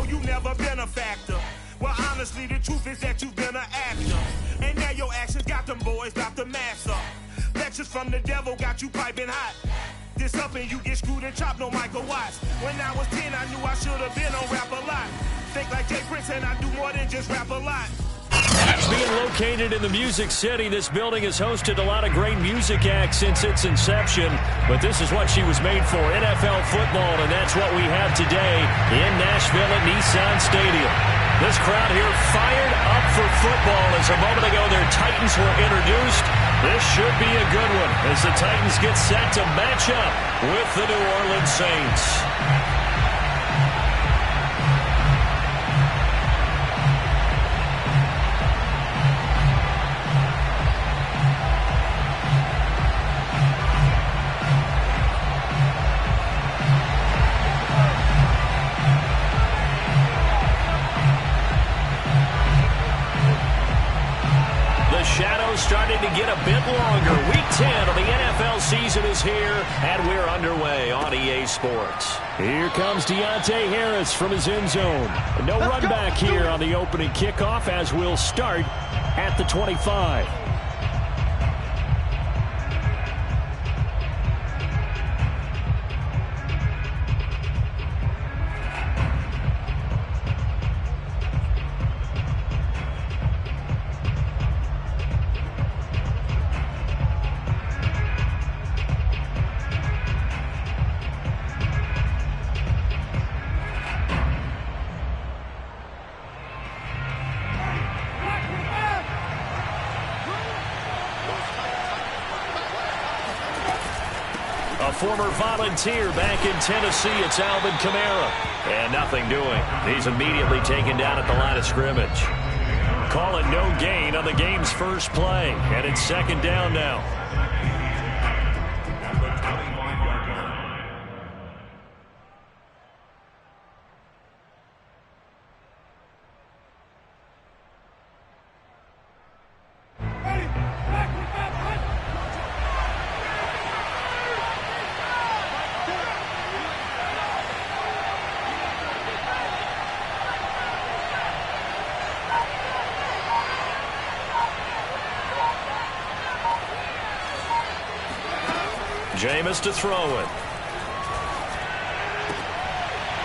you never been a factor. Well, honestly, the truth is that you've been an actor. And now your actions got them boys dropped the mask up. Lectures from the devil got you piping hot. This up and you get screwed and chopped, no Michael Watts. When I was 10, I knew I should have been on Rap a Lot. Think like Jay Prince and I do more than just rap a lot. Being located in the Music City, this building has hosted a lot of great music acts since its inception. But this is what she was made for, NFL football, and that's what we have today in Nashville at Nissan Stadium. This crowd here fired up for football as a moment ago their Titans were introduced. This should be a good one as the Titans get set to match up with the New Orleans Saints. Starting to get a bit longer. Week 10 of the NFL season is here, and we're underway on EA Sports. Here comes Deontay Harris from his end zone. No run back here on the opening kickoff as we'll start at the 25. Former Volunteer back in Tennessee, it's Alvin Kamara. And nothing doing. He's immediately taken down at the line of scrimmage. Call it no gain on the game's first play. And it's second down now. Jameis to throw it.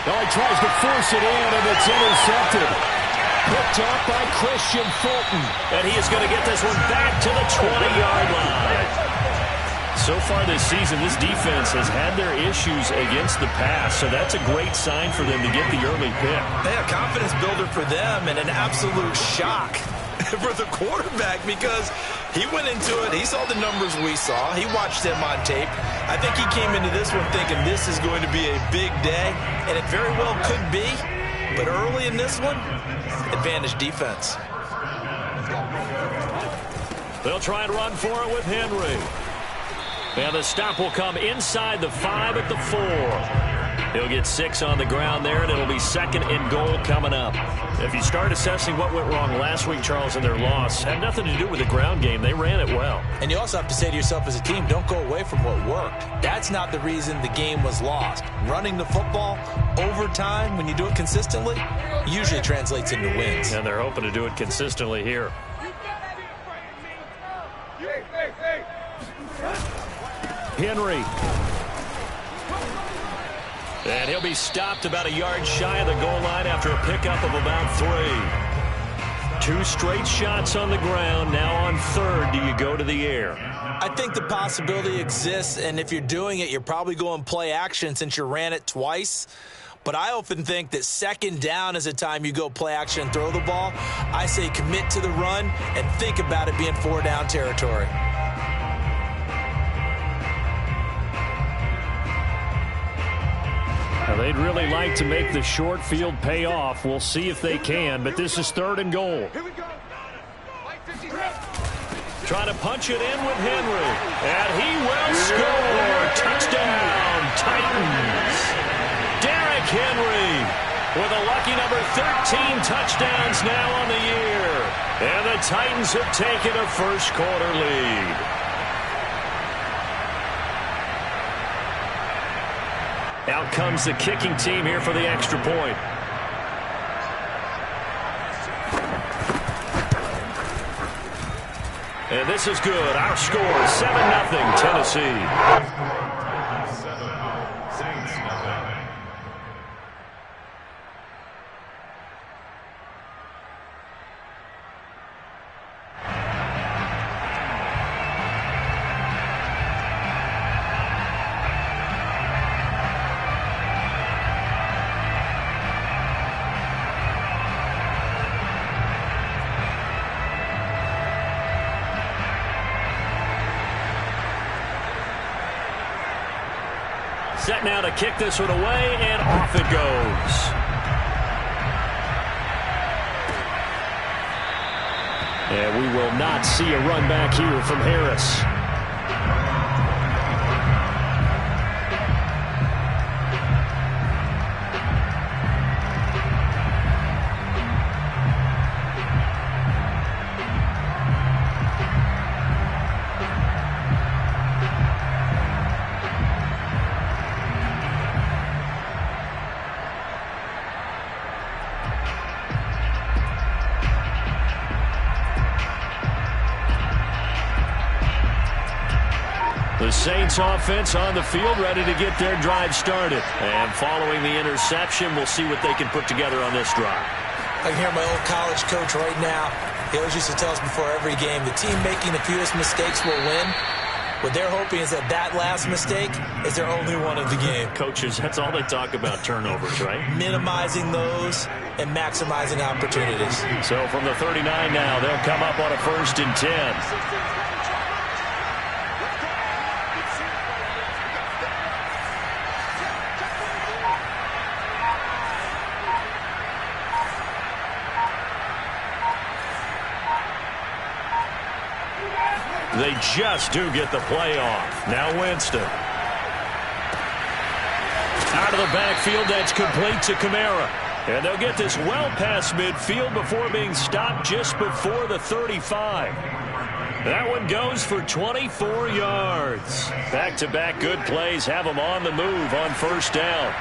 Oh, he tries to force it in, and it's intercepted. Picked up by Christian Fulton. And he is going to get this one back to the 20-yard line. So far this season, this defense has had their issues against the pass, so that's a great sign for them to get the early pick. Yeah, confidence builder for them and an absolute shock for the quarterback because he went into it. He saw the numbers we saw. He watched them on tape. I think he came into this one thinking this is going to be a big day, and it very well could be. But early in this one, advantage defense. They'll try and run for it with Henry. And the stop will come inside the 5 at the 4. He'll get 6 on the ground there, and it'll be second and goal coming up. If you start assessing what went wrong last week, Charles, in their loss, had nothing to do with the ground game. They ran it well. And you also have to say to yourself as a team, don't go away from what worked. That's not the reason the game was lost. Running the football over time, when you do it consistently, usually translates into wins. And they're hoping to do it consistently here. Henry. And he'll be stopped about a yard shy of the goal line after a pickup of about 3. 2 straight shots on the ground. Now on third, do you go to the air? I think the possibility exists, and if you're doing it, you're probably going play action since you ran it twice. But I often think that second down is a time you go play action and throw the ball. I say commit to the run and think about it being 4-down territory. Now, they'd really like to make the short field pay off. We'll see if they can, but this is third and goal. Trying to punch it in with Henry. And he will score. Touchdown, Titans. Derrick Henry with a lucky number 13 touchdowns now on the year. And the Titans have taken a first quarter lead. Out comes the kicking team here for the extra point. And this is good. Our score, 7-0 Tennessee. Set now to kick this one away, and off it goes. And we will not see a run back here from Harris. The Saints offense on the field, ready to get their drive started. And following the interception, we'll see what they can put together on this drive. I can hear my old college coach right now. He always used to tell us before every game, the team making the fewest mistakes will win. What they're hoping is that that last mistake is their only one of the game. Coaches, that's all they talk about, turnovers, right? Minimizing those and maximizing opportunities. So from the 39 now, they'll come up on a 1st and 10. They just do get the play off. Now Winston. Out of the backfield, that's complete to Kamara. And they'll get this well past midfield before being stopped just before the 35. That one goes for 24 yards. Back-to-back good plays have them on the move on 1st down.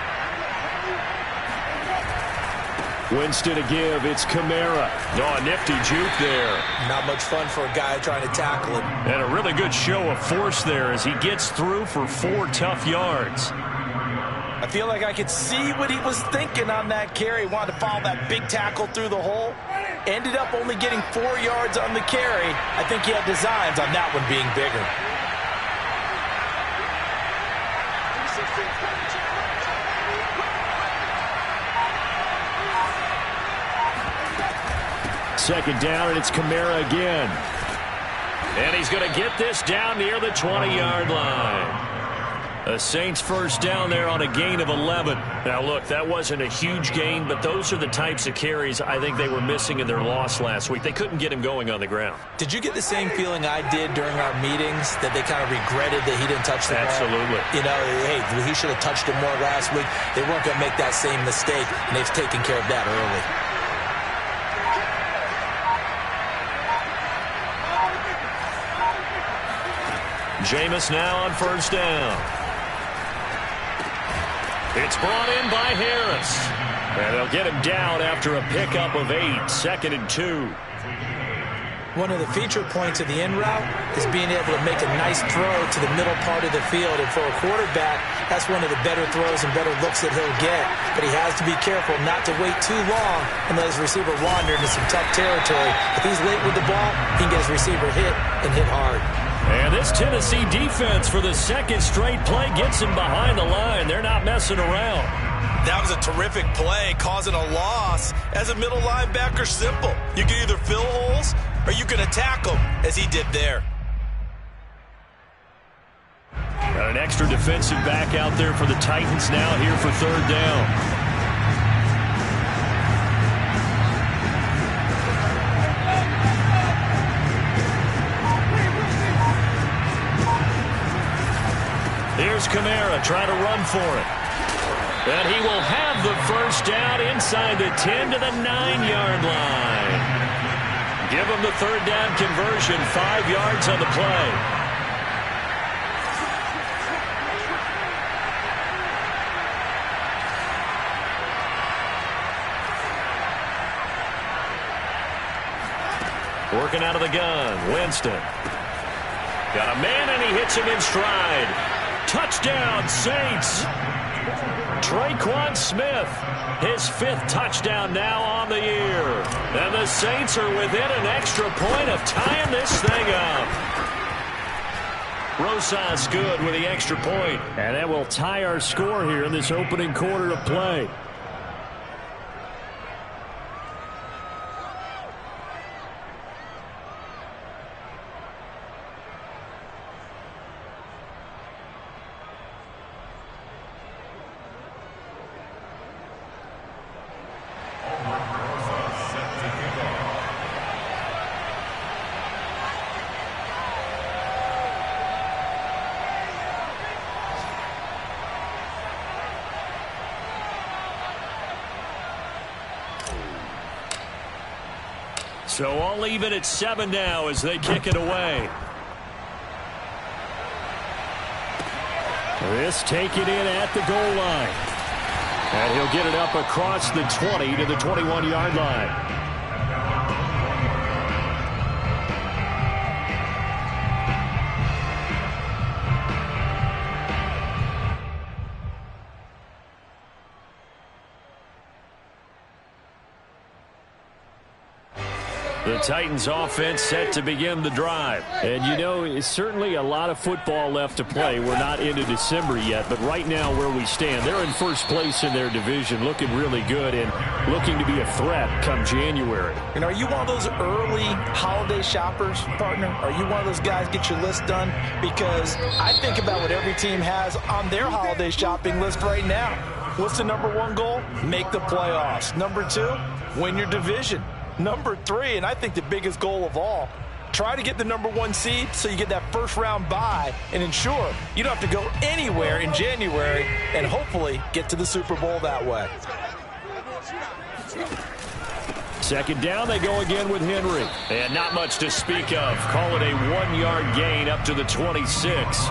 Winston to give. It's Kamara. Oh, a nifty juke there. Not much fun for a guy trying to tackle him. And a really good show of force there as he gets through for 4 tough yards. I feel like I could see what he was thinking on that carry. Wanted to follow that big tackle through the hole. Ended up only getting 4 yards on the carry. I think he had designs on that one being bigger. Second down, and it's Kamara again. And he's going to get this down near the 20-yard line. The Saints 1st down there on a gain of 11. Now, look, that wasn't a huge gain, but those are the types of carries I think they were missing in their loss last week. They couldn't get him going on the ground. Did you get the same feeling I did during our meetings, that they kind of regretted that he didn't touch the ball? Absolutely. You know, hey, he should have touched it more last week. They weren't going to make that same mistake, and they've taken care of that early. Jameis now on 1st down. It's brought in by Harris. And they'll get him down after a pickup of 8, 2nd and 2. One of the feature points of the in route is being able to make a nice throw to the middle part of the field. And for a quarterback, that's one of the better throws and better looks that he'll get. But he has to be careful not to wait too long and let his receiver wander into some tough territory. If he's late with the ball, he can get his receiver hit and hit hard. And this Tennessee defense for the 2nd straight play gets him behind the line. They're not messing around. That was a terrific play, causing a loss. As a middle linebacker, simple. You can either fill holes or you can attack them, as he did there. Got an extra defensive back out there for the Titans now here for 3rd down. Here's Kamara trying to run for it. And he will have the 1st down inside the 10 to the 9-yard line. Give him the 3rd down conversion, 5 yards on the play. Working out of the gun, Winston. Got a man, and he hits him in stride. Touchdown, Saints. Traquan Smith, his 5th touchdown now on the year. And the Saints are within an extra point of tying this thing up. Rosas good with the extra point. And that will tie our score here in this opening quarter of play. So all even at 7 now as they kick it away. This taken in at the goal line. And he'll get it up across the 20 to the 21-yard line. The Titans offense set to begin the drive. And, you know, it's certainly a lot of football left to play. We're not into December yet, but right now where we stand, they're in first place in their division, looking really good and looking to be a threat come January. And are you one of those early holiday shoppers, partner? Are you one of those guys get your list done? Because I think about what every team has on their holiday shopping list right now. What's the #1 goal? Make the playoffs. #2, win your division. #3, and I think the biggest goal of all, try to get the #1 seed so you get that first-round bye and ensure you don't have to go anywhere in January and hopefully get to the Super Bowl that way. Second down, they go again with Henry. And not much to speak of. Call it a 1-yard gain up to the 26.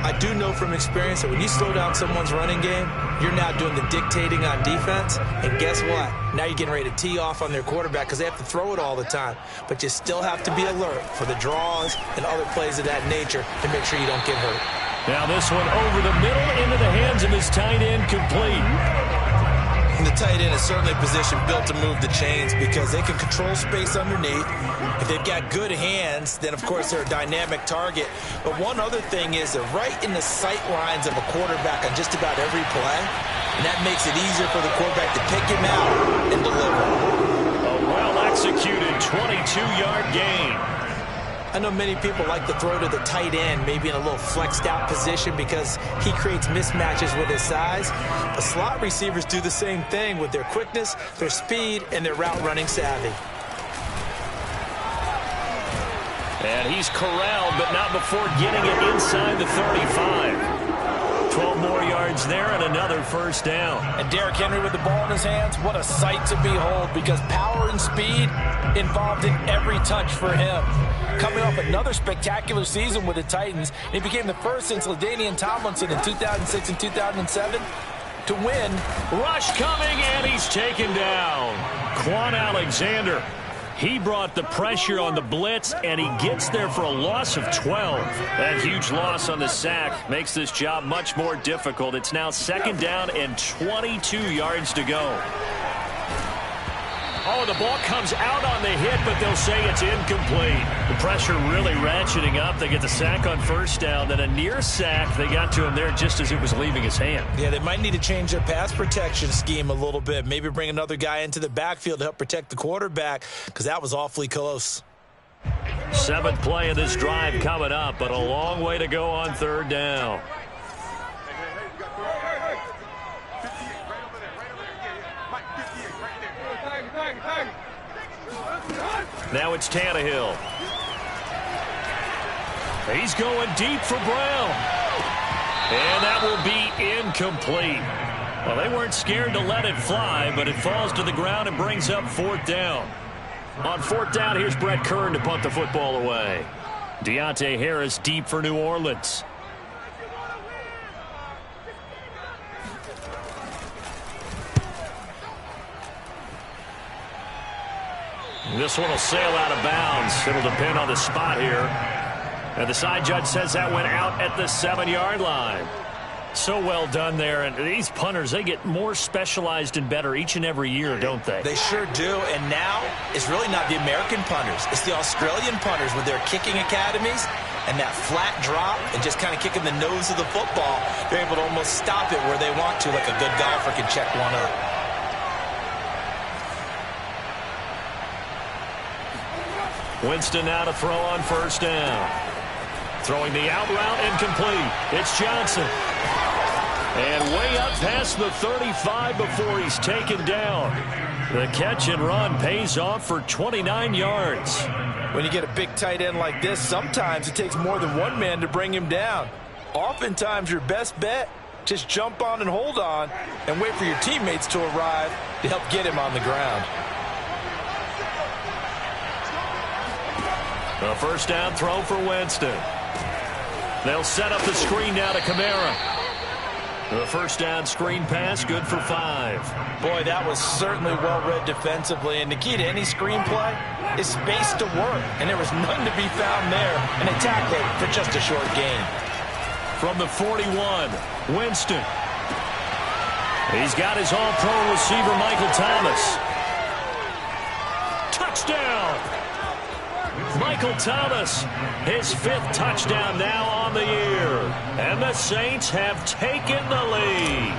I do know from experience that when you slow down someone's running game, you're now doing the dictating on defense. And guess what? Now you're getting ready to tee off on their quarterback because they have to throw it all the time. But you still have to be alert for the draws and other plays of that nature to make sure you don't get hurt. Now this one over the middle into the hands of his tight end, complete. And the tight end is certainly a position built to move the chains because they can control space underneath. If they've got good hands, then, of course, they're a dynamic target. But one other thing is they're right in the sight lines of a quarterback on just about every play, and that makes it easier for the quarterback to pick him out and deliver. A well-executed 22-yard gain. I know many people like to throw to the tight end, maybe in a little flexed out position because he creates mismatches with his size. But slot receivers do the same thing with their quickness, their speed, and their route running savvy. And he's corralled, but not before getting it inside the 35. 12 more yards there and another first down. And Derrick Henry with the ball in his hands, what a sight to behold because power and speed involved in every touch for him. Coming off another spectacular season with the Titans, he became the first since LaDainian Tomlinson in 2006 and 2007 to win. Rush coming, and he's taken down. Quan Alexander. He brought the pressure on the blitz, and he gets there for a loss of 12. That huge loss on the sack makes this job much more difficult. It's now second down and 22 yards to go. Oh, the ball comes out on the hit, but they'll say it's incomplete. The pressure really ratcheting up. They get the sack on first down, then a near sack. They got to him there just as it was leaving his hand. Yeah, they might need to change their pass protection scheme a little bit. Maybe bring another guy into the backfield to help protect the quarterback because that was awfully close. 7th play of this drive coming up, but a long way to go on third down. Now it's Tannehill. He's going deep for Brown. And that will be incomplete. Well, they weren't scared to let it fly, but it falls to the ground and brings up 4th down. On 4th down, here's Brett Kern to punt the football away. Deontay Harris deep for New Orleans. This one will sail out of bounds. It'll depend on the spot here. And the side judge says that went out at the 7-yard line. So well done there. And these punters, they get more specialized and better each and every year, don't they? They sure do. And now it's really not the American punters. It's the Australian punters with their kicking academies and that flat drop and just kind of kicking the nose of the football. They're able to almost stop it where they want to, like a good golfer can check one up. Winston now to throw on first down. Throwing the out route incomplete. It's Johnson. And way up past the 35 before he's taken down. The catch and run pays off for 29 yards. When you get a big tight end like this, sometimes it takes more than one man to bring him down. Oftentimes your best bet, just jump on and hold on and wait for your teammates to arrive to help get him on the ground. A first down throw for Winston. They'll set up the screen now to Kamara. The first down screen pass, good for 5. Boy, that was certainly well read defensively. And the key to any screenplay is space to work. And there was none to be found there. And they tackled it for just a short gain. From the 41, Winston. He's got his all-pro receiver, Michael Thomas. Touchdown! Michael Thomas, his 5th touchdown now on the year. And the Saints have taken the lead.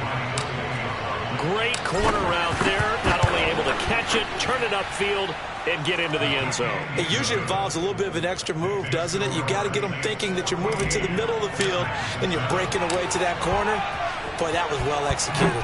Great corner out there. Not only able to catch it, turn it upfield, and get into the end zone. It usually involves a little bit of an extra move, doesn't it? You've got to get them thinking that you're moving to the middle of the field, and you're breaking away to that corner. Boy, that was well executed.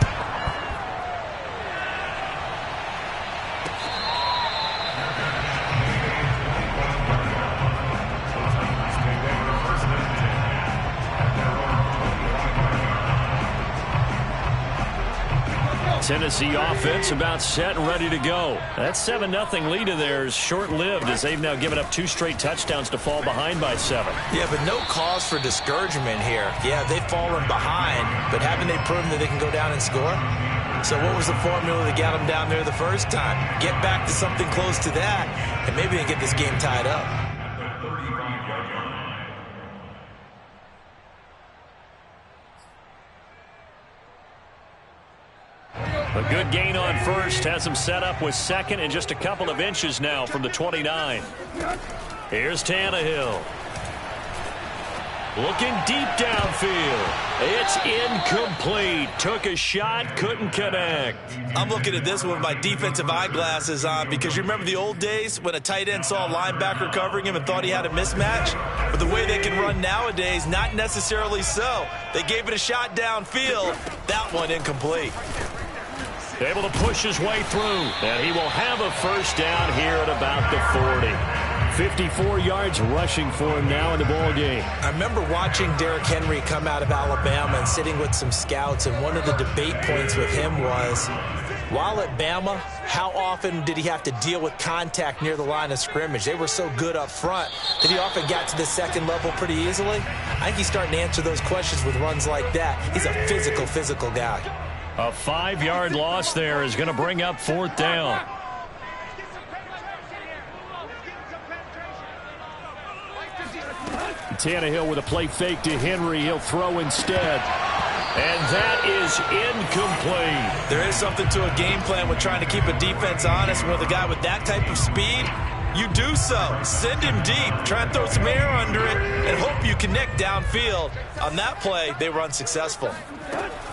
Tennessee offense about set and ready to go. That 7-0 lead of theirs short-lived as they've now given up 2 straight touchdowns to fall behind by 7. Yeah, but no cause for discouragement here. Yeah, they've fallen behind, but haven't they proven that they can go down and score? So what was the formula that got them down there the first time? Get back to something close to that, and maybe they get this game tied up. A good gain on first has him set up with second and just a couple of inches now from the 29. Here's Tannehill. Looking deep downfield. It's incomplete. Took a shot, couldn't connect. I'm looking at this with my defensive eyeglasses on because you remember the old days when a tight end saw a linebacker covering him and thought he had a mismatch? But the way they can run nowadays, not necessarily so. They gave it a shot downfield. That one incomplete. Able to push his way through, and he will have a first down here at about the 40. 54 yards rushing for him now in the ball game. I remember watching Derrick Henry come out of Alabama and sitting with some scouts, and one of the debate points with him was, while at Bama, how often did he have to deal with contact near the line of scrimmage? They were so good up front that he often got to the second level pretty easily. I think he's starting to answer those questions with runs like that. He's a physical guy. A 5-yard loss there is going to bring up 4th down. Tannehill with a play fake to Henry. He'll throw instead. And that is incomplete. There is something to a game plan with trying to keep a defense honest. With a guy with that type of speed, you do so. Send him deep. Try and throw some air under it and hope you connect downfield. On that play, they were unsuccessful.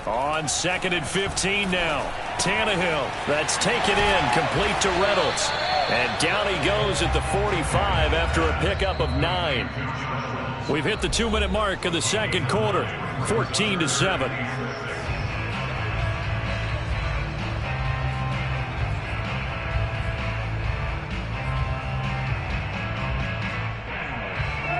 On 2nd and 15 now. Tannehill, that's taken in, complete to Reynolds. And down he goes at the 45 after a pickup of 9. We've hit the 2-minute mark of the second quarter, 14-7.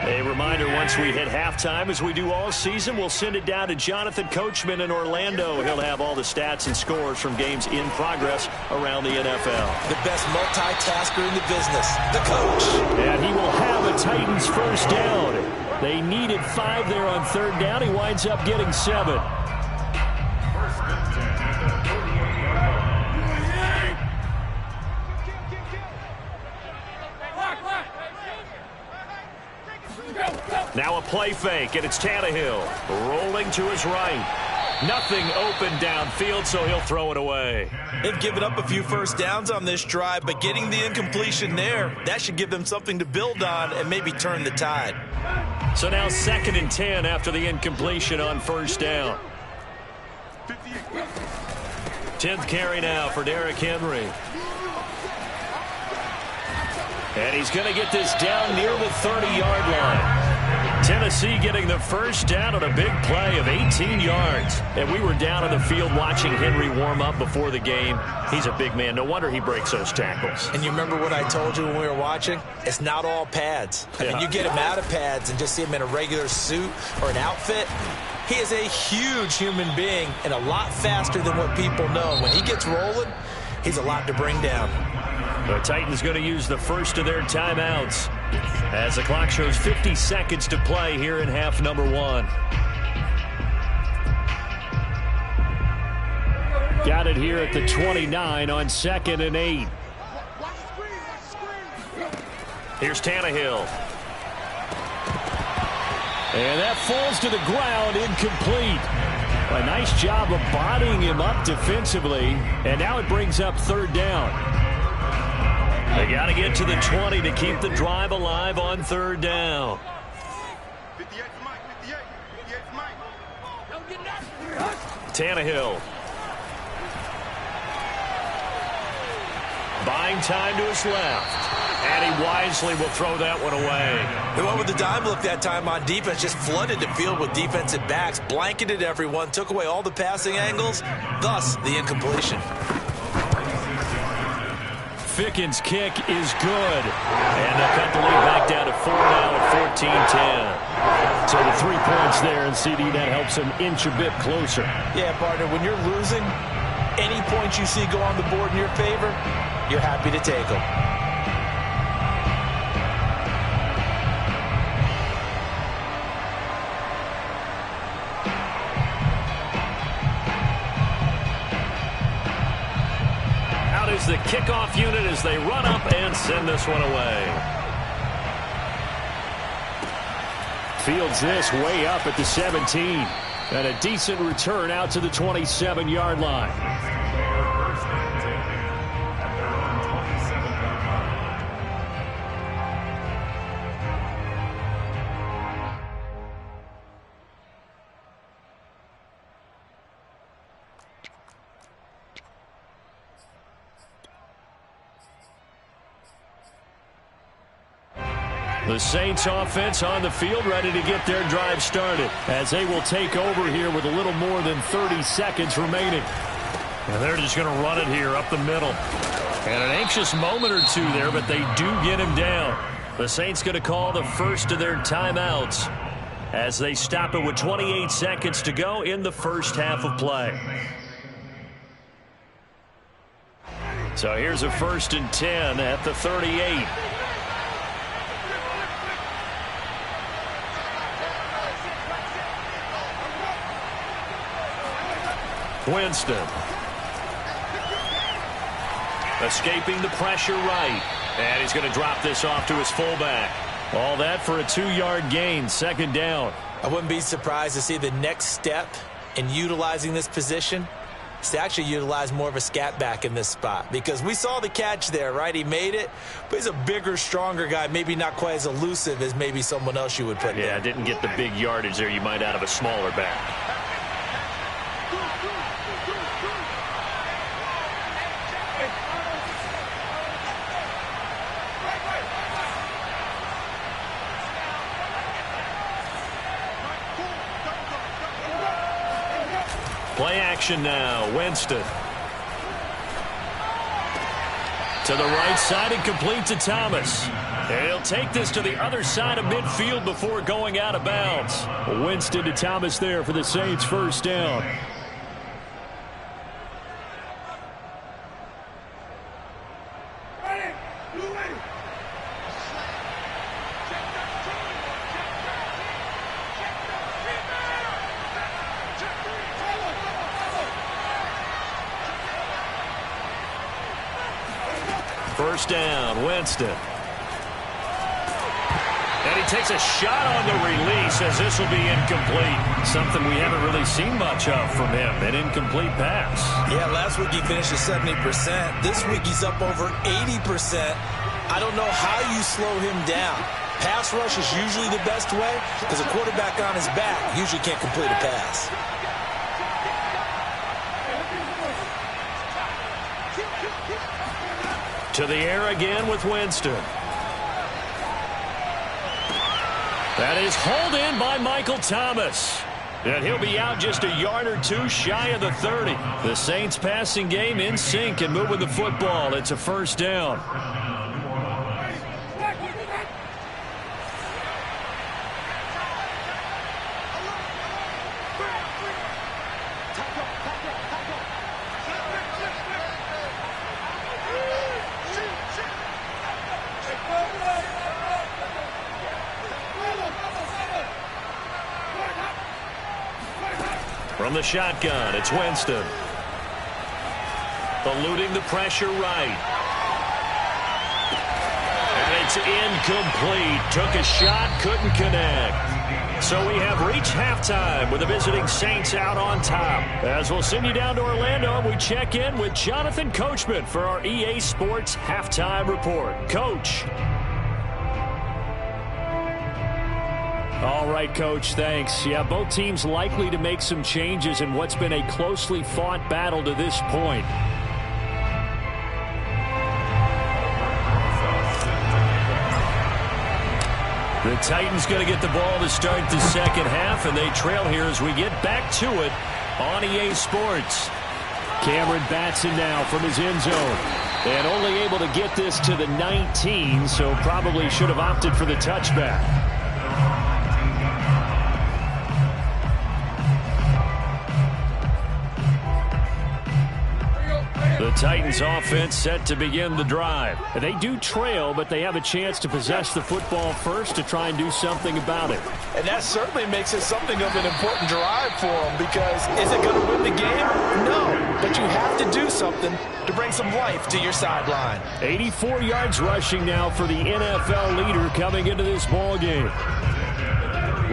A reminder, once we hit halftime, as we do all season, we'll send it down to Jonathan Coachman in Orlando. He'll have all the stats and scores from games in progress around the NFL. The best multitasker in the business, the coach. And he will have a Titans first down. They needed 5 there on 3rd down. He winds up getting 7. Now a play fake, and it's Tannehill rolling to his right. Nothing open downfield, so he'll throw it away. They've given up a few first downs on this drive, but getting the incompletion there, that should give them something to build on and maybe turn the tide. So now 2nd and 10 after the incompletion on first down. 10th carry now for Derrick Henry. And he's going to get this down near the 30-yard line. Tennessee getting the first down on a big play of 18 yards. And we were down on the field watching Henry warm up before the game. He's a big man. No wonder he breaks those tackles. And you remember what I told you when we were watching? It's not all pads. I mean, you get him out of pads and just see him in a regular suit or an outfit. He is a huge human being and a lot faster than what people know. When he gets rolling, he's a lot to bring down. The Titans going to use the first of their timeouts as the clock shows 50 seconds to play here in half number 1. Got it here at the 29 on 2nd and 8. Here's Tannehill. And that falls to the ground, incomplete. A nice job of bodying him up defensively. And now it brings up 3rd down. They got to get to the 20 to keep the drive alive on 3rd down. Tannehill. Buying time to his left. And he wisely will throw that one away. They went with the dime look that time on defense, just flooded the field with defensive backs, blanketed everyone, took away all the passing angles, thus the incompletion. Fickens' kick is good. And they'll cut the lead back down to 4 now at 14-10. So the 3 points there, and CD, that helps them inch a bit closer. Yeah, partner, when you're losing, any points you see go on the board in your favor, you're happy to take them. The kickoff unit as they run up and send this one away. Fields this way up at the 17. And a decent return out to the 27-yard line. The Saints offense on the field ready to get their drive started as they will take over here with a little more than 30 seconds remaining. And they're just going to run it here up the middle. And an anxious moment or two there, but they do get him down. The Saints going to call the first of their timeouts as they stop it with 28 seconds to go in the first half of play. So here's a 1st and 10 at the 38. Winston. Escaping the pressure right. And he's going to drop this off to his fullback. All that for a 2-yard gain, 2nd down. I wouldn't be surprised to see the next step in utilizing this position is to actually utilize more of a scat back in this spot. Because we saw the catch there, right? He made it, but he's a bigger, stronger guy, maybe not quite as elusive as maybe someone else you would put there. Yeah, didn't get the big yardage there you might out of a smaller back. Play action now. Winston. To the right side and complete to Thomas. And he'll take this to the other side of midfield before going out of bounds. Winston to Thomas there for the Saints' first down. First down, Winston. And he takes a shot on the release as this will be incomplete. Something we haven't really seen much of from him, an incomplete pass. Yeah, last week he finished at 70%. This week he's up over 80%. I don't know how you slow him down. Pass rush is usually the best way because a quarterback on his back usually can't complete a pass. To the air again with Winston. That is hauled in by Michael Thomas. And he'll be out just a yard or two shy of the 30. The Saints passing game in sync and moving the football. It's a first down. From the shotgun, it's Winston. Eluding the pressure right. And it's incomplete. Took a shot, couldn't connect. So we have reached halftime with the visiting Saints out on top. As we'll send you down to Orlando, and we check in with Jonathan Coachman for our EA Sports Halftime Report. Coach. All right, Coach, thanks. Yeah, both teams likely to make some changes in what's been a closely fought battle to this point. The Titans going to get the ball to start the second half, and they trail here as we get back to it on EA Sports. Cameron Batson now from his end zone. And only able to get this to the 19, so probably should have opted for the touchback. The Titans offense set to begin the drive. They do trail, but they have a chance to possess the football first to try and do something about it. And that certainly makes it something of an important drive for them, because is it going to win the game? No, but you have to do something to bring some life to your sideline. 84 yards rushing now for the NFL leader coming into this ball game.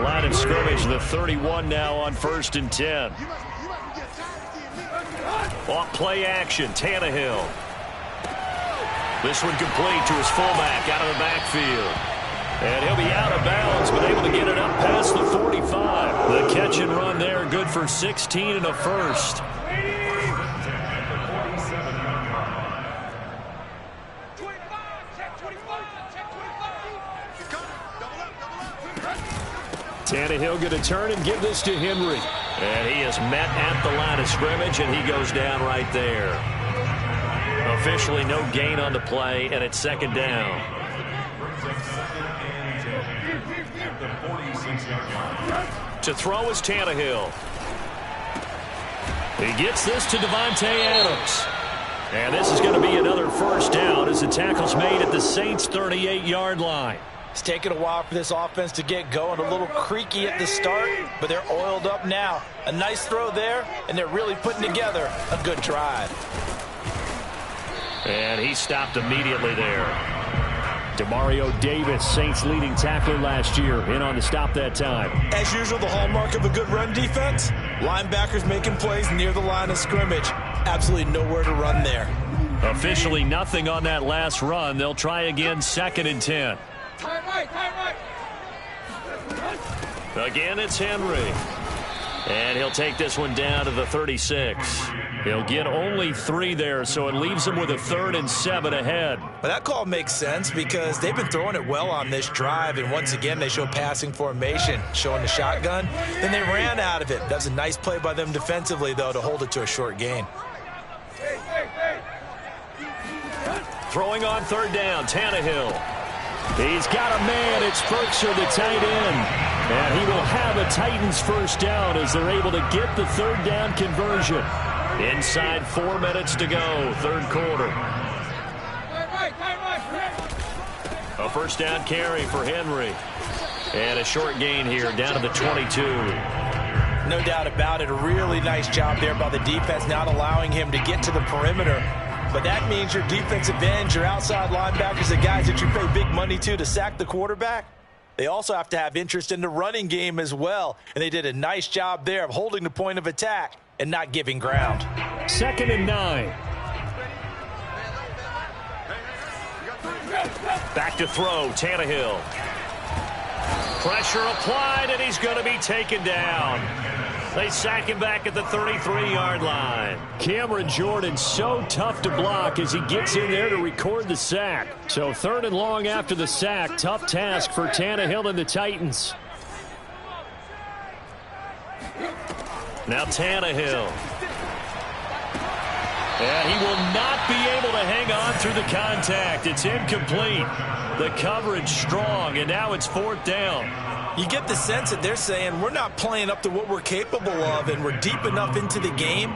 Line of scrimmage, the 31 now on 1st and 10. Off play action, Tannehill. This one complete to his fullback out of the backfield. And he'll be out of bounds, but able to get it up past the 45. The catch and run there, good for 16 and a first. Tannehill going to turn and give this to Henry. And he is met at the line of scrimmage, and he goes down right there. Officially no gain on the play, and it's second down. To throw is Tannehill. He gets this to Devontae Adams. And this is going to be another first down as the tackle's made at the Saints' 38-yard line. It's taken a while for this offense to get going. A little creaky at the start, but they're oiled up now. A nice throw there, and they're really putting together a good drive. And he stopped immediately there. Demario Davis, Saints leading tackler last year, in on the stop that time. As usual, the hallmark of a good run defense, linebackers making plays near the line of scrimmage. Absolutely nowhere to run there. Officially nothing on that last run. They'll try again, 2nd and 10. Again, it's Henry. And he'll take this one down to the 36. He'll get only 3 there, so it leaves him with a 3rd and 7 ahead. But that call makes sense because they've been throwing it well on this drive, and once again they show passing formation, showing the shotgun. Then they ran out of it. That's a nice play by them defensively, though, to hold it to a short gain. Throwing on 3rd down, Tannehill. He's got a man. It's Firkser, the tight end. And he will have a Titans first down as they're able to get the 3rd down conversion. Inside 4 minutes to go, 3rd quarter. A first down carry for Henry. And a short gain here down to the 22. No doubt about it. A really nice job there by the defense, not allowing him to get to the perimeter. But that means your defensive ends, your outside linebackers, the guys that you pay big money to sack the quarterback, they also have to have interest in the running game as well. And they did a nice job there of holding the point of attack and not giving ground. 2nd and 9. Back to throw, Tannehill. Pressure applied, and he's going to be taken down. They sack him back at the 33-yard line. Cameron Jordan so tough to block as he gets in there to record the sack. So 3rd and long after the sack. Tough task for Tannehill and the Titans. Now Tannehill. And he will not be able to hang on through the contact. It's incomplete. The coverage strong, and now it's 4th down. You get the sense that they're saying we're not playing up to what we're capable of, and we're deep enough into the game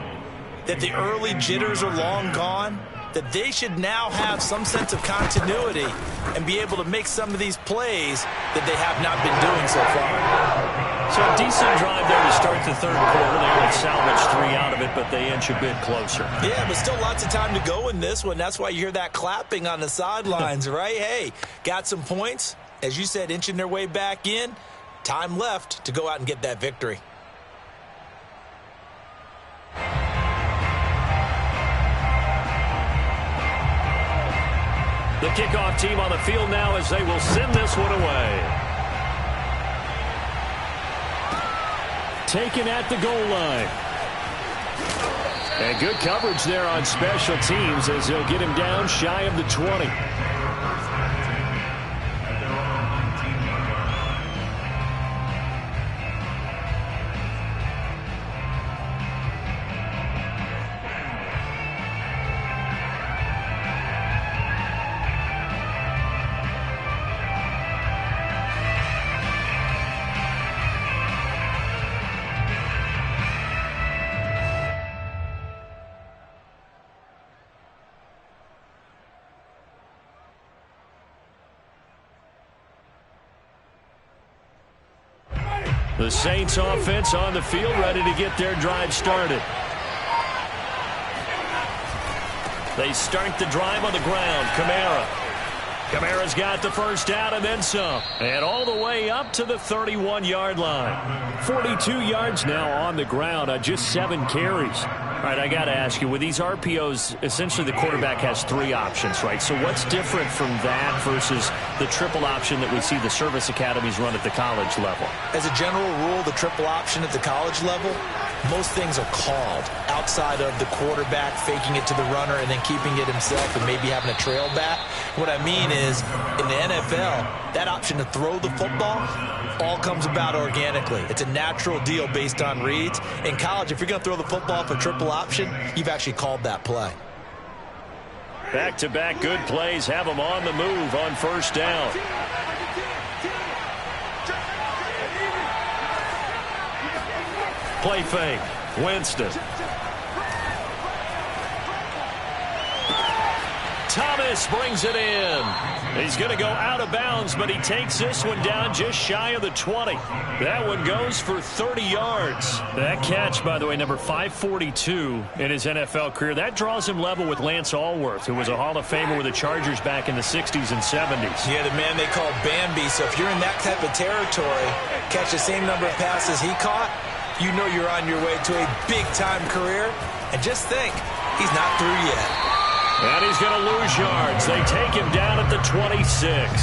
that the early jitters are long gone, that they should now have some sense of continuity and be able to make some of these plays that they have not been doing so far. So a decent drive there to start the 3rd quarter. They only salvaged 3 out of it, but they inch a bit closer. Yeah, but still lots of time to go in this one. That's why you hear that clapping on the sidelines, right? Hey, got some points. As you said, inching their way back in. Time left to go out and get that victory. The kickoff team on the field now as they will send this one away. Taken at the goal line. And good coverage there on special teams as they'll get him down shy of the 20. The Saints offense on the field, ready to get their drive started. They start the drive on the ground. Kamara's got the first down and then some. And all the way up to the 31-yard line. 42 yards now on the ground on just 7 carries. All right, I got to ask you, with these RPOs, essentially the quarterback has 3 options, right? So what's different from that versus the triple option that we see the service academies run at the college level? As a general rule, the triple option at the college level, most things are called outside of the quarterback faking it to the runner and then keeping it himself and maybe having a trail back. What I mean is, in the NFL, that option to throw the football all comes about organically. It's a natural deal based on reads. In college, if you're going to throw the football for triple option, you've actually called that play. Back-to-back good plays have them on the move on first down. Play fake. Winston. Thomas brings it in. He's going to go out of bounds, but he takes this one down just shy of the 20. That one goes for 30 yards. That catch, by the way, number 542 in his NFL career. That draws him level with Lance Allworth, who was a Hall of Famer with the Chargers back in the 60s and 70s. Yeah, the man they call Bambi. So if you're in that type of territory, catch the same number of passes he caught, you know you're on your way to a big-time career. And just think, he's not through yet. And he's going to lose yards. They take him down at the 26.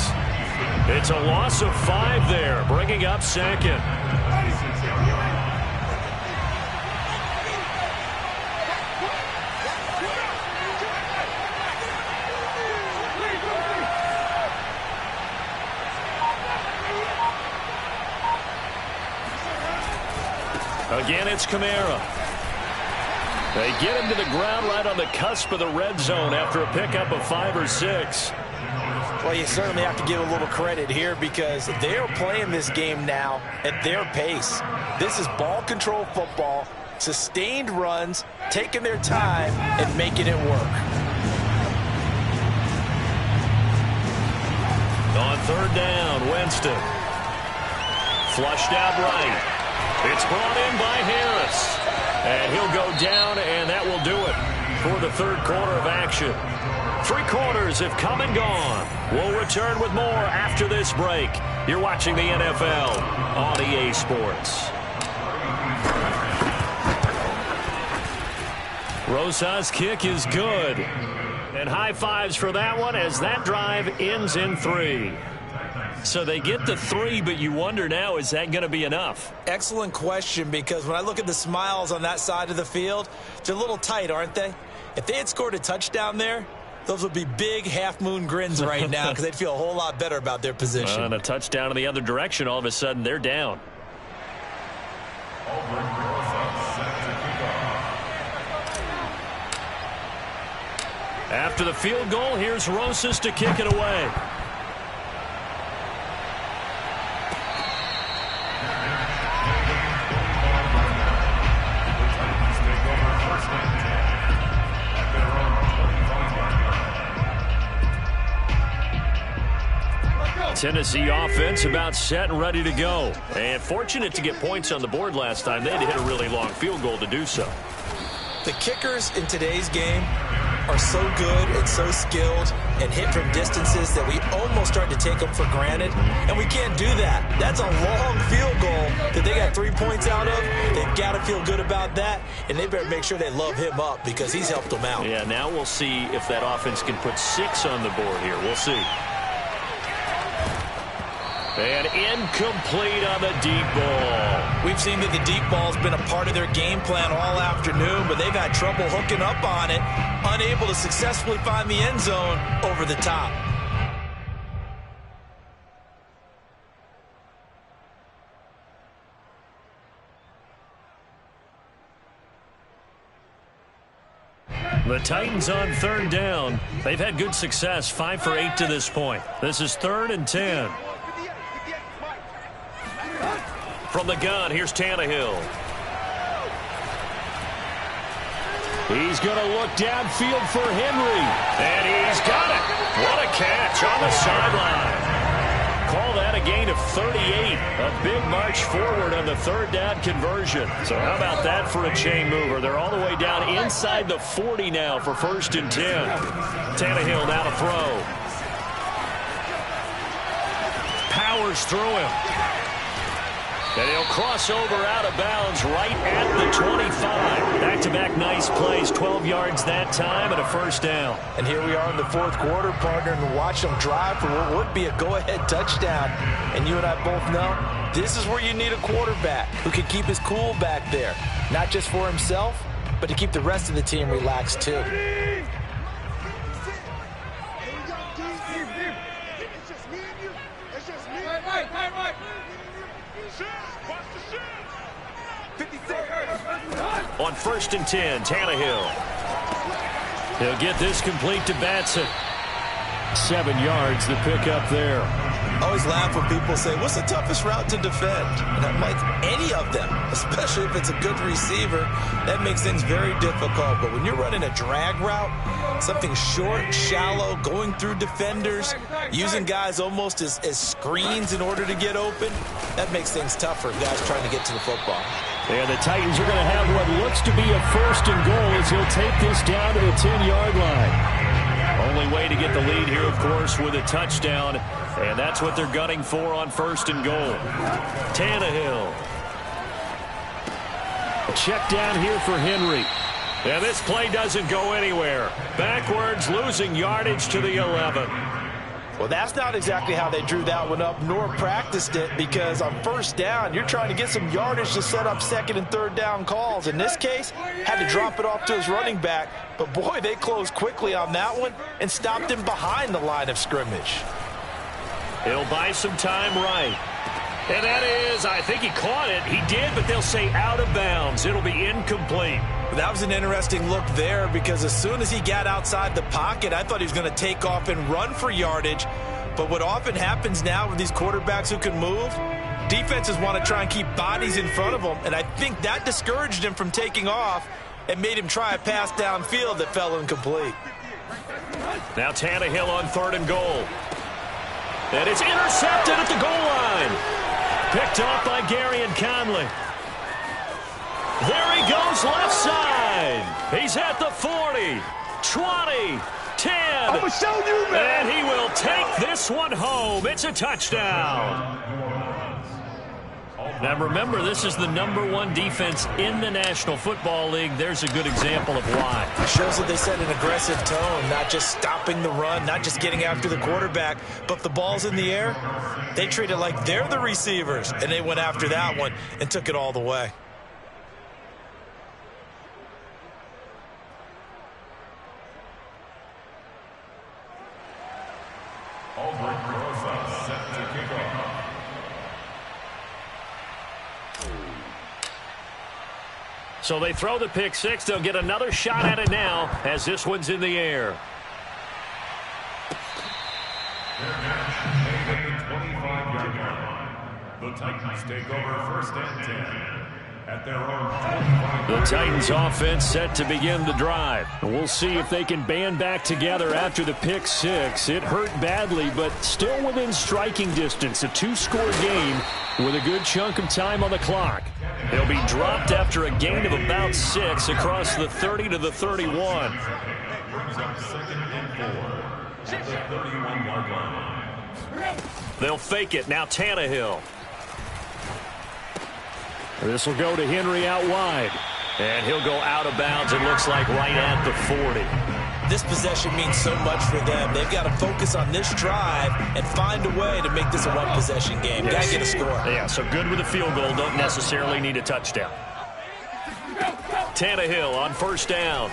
It's a loss of 5 there, bringing up second. Again, it's Kamara. They get him to the ground right on the cusp of the red zone after a pickup of 5 or 6. Well, you certainly have to give a little credit here because they're playing this game now at their pace. This is ball control football, sustained runs, taking their time and making it work. On third down, Winston. Flushed out right. It's brought in by Harris. And he'll go down, and that will do it. for the third quarter of action. 3 quarters have come and gone. We'll return with more after this break. You're watching the NFL on EA Sports. Rosa's kick is good. And high fives for that one as that drive ends in 3. So they get the 3, but you wonder now, is that going to be enough? Excellent question, because when I look at the smiles on that side of the field, they're a little tight, aren't they? If they had scored a touchdown there, those would be big half-moon grins right now because they'd feel a whole lot better about their position. And a touchdown in the other direction, all of a sudden they're down. After the field goal, here's Rosas to kick it away. Tennessee offense about set and ready to go. And fortunate to get points on the board last time. They had to hit a really long field goal to do so. The kickers in today's game are so good and so skilled and hit from distances that we almost start to take them for granted. And we can't do that. That's a long field goal that they got 3 points out of. They've got to feel good about that. And they better make sure they love him up because he's helped them out. Yeah, now we'll see if that offense can put 6 on the board here. We'll see. And incomplete on the deep ball. We've seen that the deep ball's been a part of their game plan all afternoon, but they've had trouble hooking up on it, unable to successfully find the end zone over the top. The Titans on 3rd down. They've had good success, 5 for 8 to this point. This is 3rd and 10. From the gun, here's Tannehill. He's going to look downfield for Henry. And he's got it. What a catch on the sideline. Call that a gain of 38. A big march forward on the 3rd down conversion. So how about that for a chain mover? They're all the way down inside the 40 now for 1st and 10. Tannehill now to throw. Powers through him. And he'll cross over out of bounds right at the 25. Back-to-back nice plays, 12 yards that time and a 1st down. And here we are in the 4th quarter, partner, and watch them drive for what would be a go-ahead touchdown. And you and I both know this is where you need a quarterback who can keep his cool back there. Not just for himself, but to keep the rest of the team relaxed too. On 1st and 10, Tannehill. He'll get this complete to Batson. 7 yards, the pickup there. I always laugh when people say, what's the toughest route to defend? And I'm like, any of them, especially if it's a good receiver, that makes things very difficult. But when you're running a drag route, something short, shallow, going through defenders, using guys almost as screens in order to get open, that makes things tough for guys trying to get to the football. And the Titans are going to have what looks to be a 1st and goal as he'll take this down to the 10-yard line. Only way to get the lead here, of course, with a touchdown. And that's what they're gunning for on 1st and goal. Tannehill. A check down here for Henry. And this play doesn't go anywhere. Backwards, losing yardage to the 11. Well, that's not exactly how they drew that one up, nor practiced it, because on 1st down, you're trying to get some yardage to set up 2nd and 3rd down calls. In this case, had to drop it off to his running back, but boy, they closed quickly on that one and stopped him behind the line of scrimmage. He'll buy some time right. And that is, I think he caught it. He did, but they'll say out of bounds. It'll be incomplete. That was an interesting look there because as soon as he got outside the pocket, I thought he was going to take off and run for yardage. But what often happens now with these quarterbacks who can move, defenses want to try and keep bodies in front of them. And I think that discouraged him from taking off and made him try a pass downfield that fell incomplete. Now Tannehill on 3rd and goal. And it's intercepted at the goal line. Picked off by Gary and Conley. There he goes left side. He's at the 40, 20, 10. I'm going to show you, man. And he will take this one home. It's a touchdown. Now remember, this is the #1 defense in the National Football League. There's a good example of why. It shows that they set an aggressive tone, not just stopping the run, not just getting after the quarterback, but if the ball's in the air, they treat it like they're the receivers, and they went after that one and took it all the way. So they throw the pick six. They'll get another shot at it now as this one's in the air. The Titans take over 1st and 10 at their own 25. The Titans offense set to begin the drive. We'll see if they can band back together after the pick six. It hurt badly, but still within striking distance. A 2-score game with a good chunk of time on the clock. They'll be dropped after a gain of about 6 across the 30 to the 31. Brings up 2nd and 4 at the 31-yard line. They'll fake it. Now Tannehill. This will go to Henry out wide. And he'll go out of bounds, it looks like, right at the 40. This possession means so much for them. They've got to focus on this drive and find a way to make this a one-possession game. Yes. Got to get a score. Yeah, so good with a field goal. Don't necessarily need a touchdown. Tannehill on 1st down.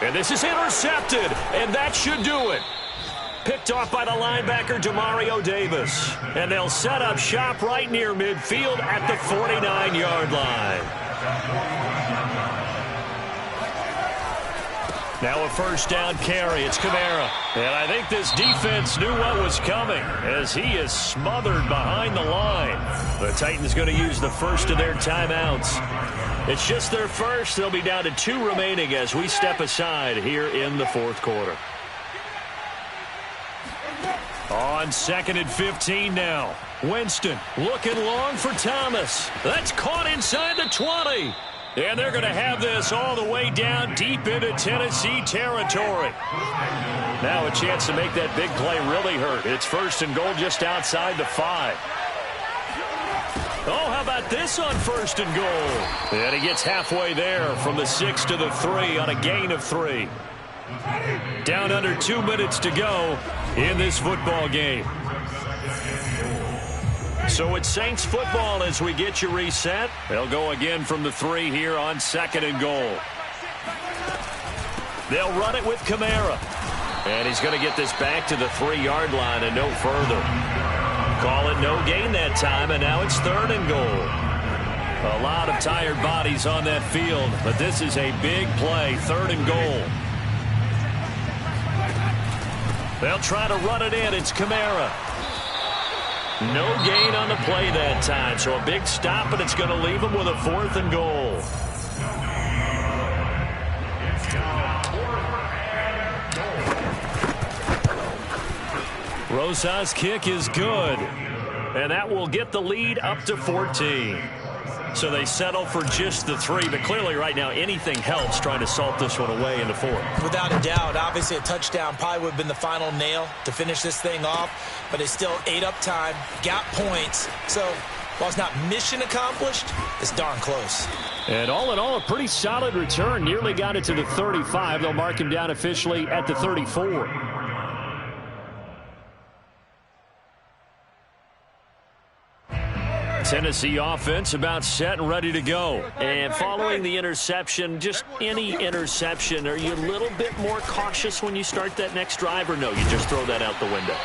And this is intercepted, and that should do it. Picked off by the linebacker, Demario Davis. And they'll set up shop right near midfield at the 49-yard line. Now a 1st down carry. It's Kamara. And I think this defense knew what was coming as he is smothered behind the line. The Titans going to use the first of their timeouts. It's just their first. They'll be down to 2 remaining as we step aside here in the 4th quarter. On 2nd and 15 now. Winston looking long for Thomas. That's caught inside the 20. And they're going to have this all the way down deep into Tennessee territory. Now a chance to make that big play really hurt. It's 1st and goal just outside the 5. Oh, how about this on 1st and goal? And he gets halfway there from the 6 to the 3 on a gain of 3. Down under 2 minutes to go in this football game. So it's Saints football as we get you reset. They'll go again from the 3 here on 2nd and goal. They'll run it with Kamara. And he's going to get this back to the 3-yard line and no further. Call it no gain that time, and now it's 3rd and goal. A lot of tired bodies on that field, but this is a big play, 3rd and goal. They'll try to run it in. It's Kamara. No gain on the play that time, so a big stop, and it's going to leave them with a 4th and goal. Rosas' kick is good, and that will get the lead up to 14. So they settle for just the 3, but clearly right now anything helps trying to salt this one away in the 4th. Without a doubt, obviously a touchdown probably would have been the final nail to finish this thing off, but it's still ate up time, got points. So while it's not mission accomplished, it's darn close. And all in all, a pretty solid return. Nearly got it to the 35. They'll mark him down officially at the 34. Tennessee offense about set and ready to go. And following the interception, just any interception, are you a little bit more cautious when you start that next drive, or no, you just throw that out the window?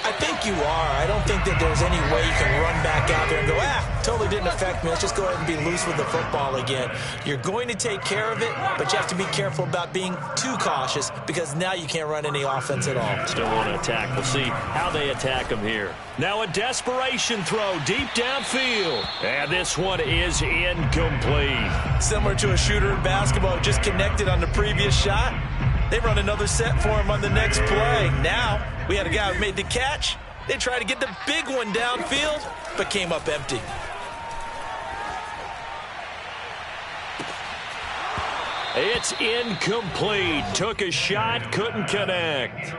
I think you are. I don't think that there's any way you can run back out there and go, totally didn't affect me. Let's just go ahead and be loose with the football again. You're going to take care of it, but you have to be careful about being too cautious because now you can't run any offense at all. Still want to attack. We'll see how they attack them here. Now a desperation throw deep downfield. And this one is incomplete. Similar to a shooter in basketball who just connected on the previous shot. They run another set for him on the next play. Now we had a guy who made the catch. They tried to get the big one downfield, but came up empty. It's incomplete. Took a shot, couldn't connect.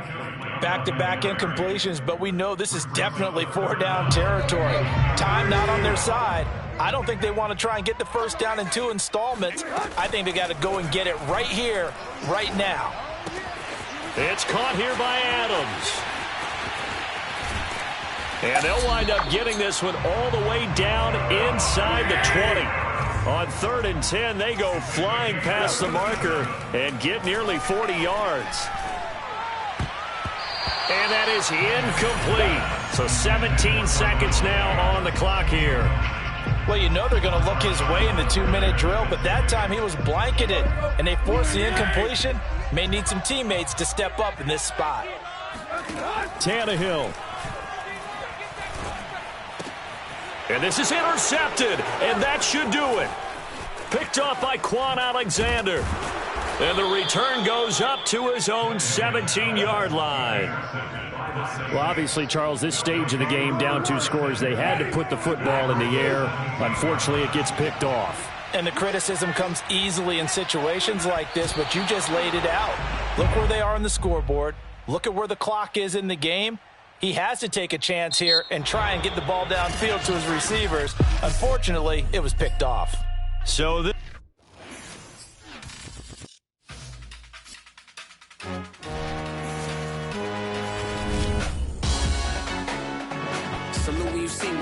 Back-to-back incompletions, but we know this is definitely 4-down territory. Time not on their side. I don't think they want to try and get the first down in 2 installments. I think they got to go and get it right here, right now. It's caught here by Adams. And they'll wind up getting this one all the way down inside the 20. On 3rd and 10, they go flying past the marker and get nearly 40 yards. And that is incomplete. So 17 seconds now on the clock here. Well, you know they're going to look his way in the 2-minute drill, but that time he was blanketed, and they forced the incompletion. May need some teammates to step up in this spot. Tannehill. And this is intercepted, and that should do it. Picked off by Quan Alexander. And the return goes up to his own 17-yard line. Well, obviously, Charles, this stage of the game, down 2 scores, they had to put the football in the air. Unfortunately, it gets picked off. And the criticism comes easily in situations like this, but you just laid it out. Look where they are on the scoreboard. Look at where the clock is in the game. He has to take a chance here and try and get the ball downfield to his receivers. Unfortunately, it was picked off. So this salute when you see me.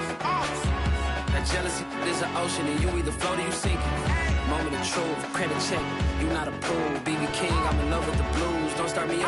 That jealousy is an ocean, and you either float or you sink it. Moment of truth, credit check. You not approved. BB King, I'm in love with the blues. Don't start me up.